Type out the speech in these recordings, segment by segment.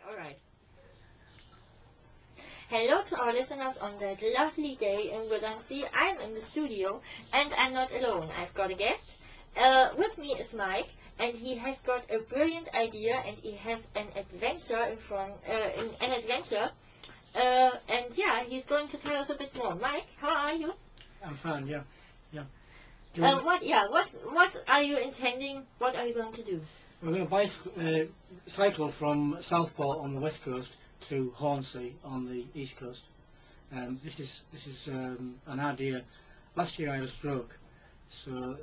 All right. Hello to our listeners on that lovely day in Williamsea. I'm in the studio and I'm not alone. I've got a guest. With me is Mike, and he has got a brilliant idea, and he has an adventure in front, an adventure. And yeah, he's going to tell us a bit more. Mike, how are you? I'm fine, yeah. What are you intending? What are you going to do? We're going to cycle from Southport on the west coast to Hornsea on the east coast. This is an idea. Last year I had a stroke, so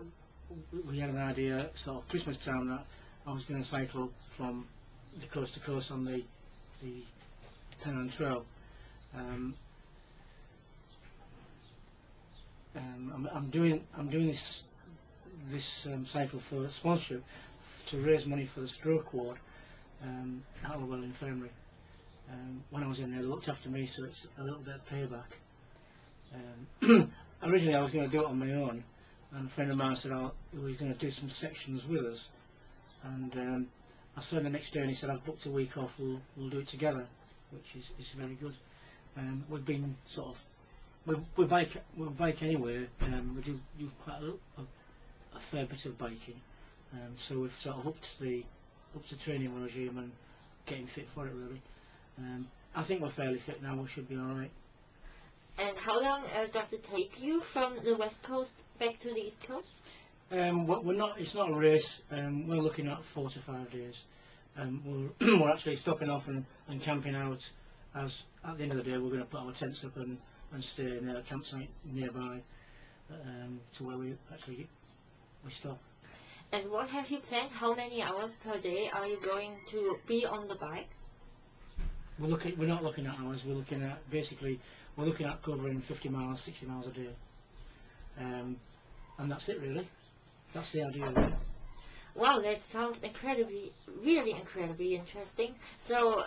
we had an idea sort of Christmas time that I was going to cycle from the coast to coast on the Pennine Trail. I'm doing this cycle for sponsorship to raise money for the stroke ward at Llewellyn Infirmary. When I was in there, they looked after me, so it's a little bit of payback. Originally I was going to do it on my own, and a friend of mine said he was going to do some sections with us, and I saw him the next day and he said, I've booked a week off, we'll do it together, which is very good. We've been sort of we bike anyway. We do quite a fair bit of biking, so we've sort of upped the training regime and getting fit for it really. I think we're fairly fit now. We should be all right. And how long does it take you from the west coast back to the east coast? We're not. It's not a race. We're looking at 4 to 5 days. We're actually stopping off and camping out. As at the end of the day, we're going to put our tents up and stay in a campsite nearby to where we stop. And what have you planned? How many hours per day are you going to be on the bike? We're not looking at hours. We're looking at covering 50 miles, 60 miles a day, and that's it really. That's the idea. Really. Wow, that sounds really incredibly interesting. So,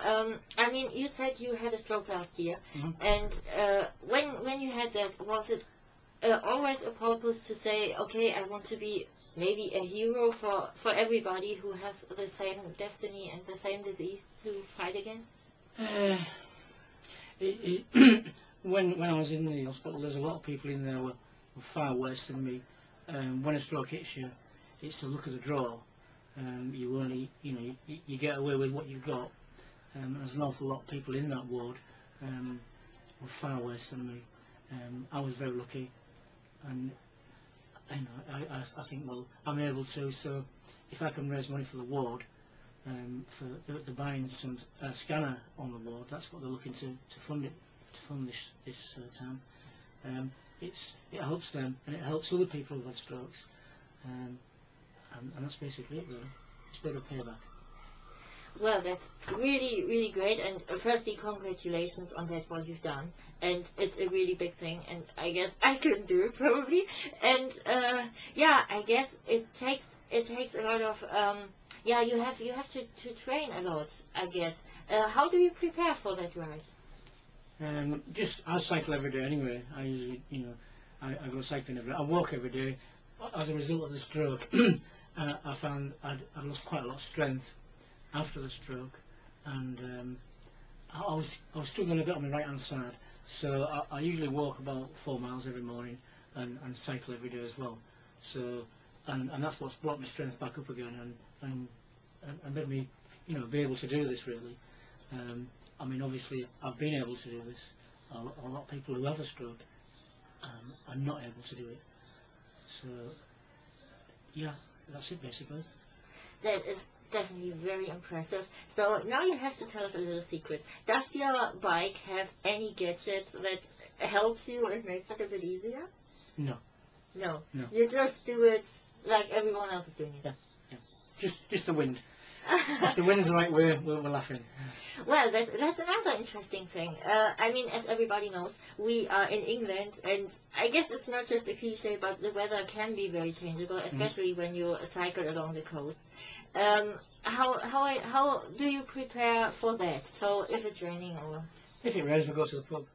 I mean, you said you had a stroke last year, and when you had that, was it always a purpose to say, okay, I want to be maybe a hero for everybody who has the same destiny and the same disease to fight against? When I was in the hospital, there's a lot of people in there were far worse than me. When a stroke hits you, it's the luck of the draw. You only, you get away with what you've got. There's an awful lot of people in that ward were far worse than me. I was very lucky, and I think, well, I'm able to. So if I can raise money for the ward, for the buying some scanner on the ward, that's what they're looking to fund it, to fund this time. It helps them and it helps other people who've had strokes, and that's basically it really. It's a bit of payback. Well, that's really great, and firstly, congratulations on that, what you've done, and it's a really big thing, and I guess I couldn't do it probably, and yeah, I guess it takes a lot of yeah, you have to train a lot, I guess. How do you prepare for that ride? I cycle every day anyway. I usually, I go cycling every day. I walk every day. As a result of the stroke, I found I'd lost quite a lot of strength after the stroke, and I was struggling a bit on my right hand side. So I usually walk about 4 miles every morning and cycle every day as well. So and that's what's brought my strength back up again and made me be able to do this really. I mean, obviously I've been able to do this. A lot of people who have a stroke are not able to do it. So yeah, that's it basically. That is definitely very impressive. So now you have to tell us a little secret. Does your bike have any gadgets that helps you and makes it a bit easier? No. No. No. You just do it like everyone else is doing it. Yeah. Just the wind. If the wind's the right way, we're laughing. Well, that's another interesting thing. I mean, as everybody knows, we are in England, and I guess it's not just a cliche, but the weather can be very changeable, especially when you cycle along the coast. How do you prepare for that? So if it's raining or... If it rains, we go to the pub.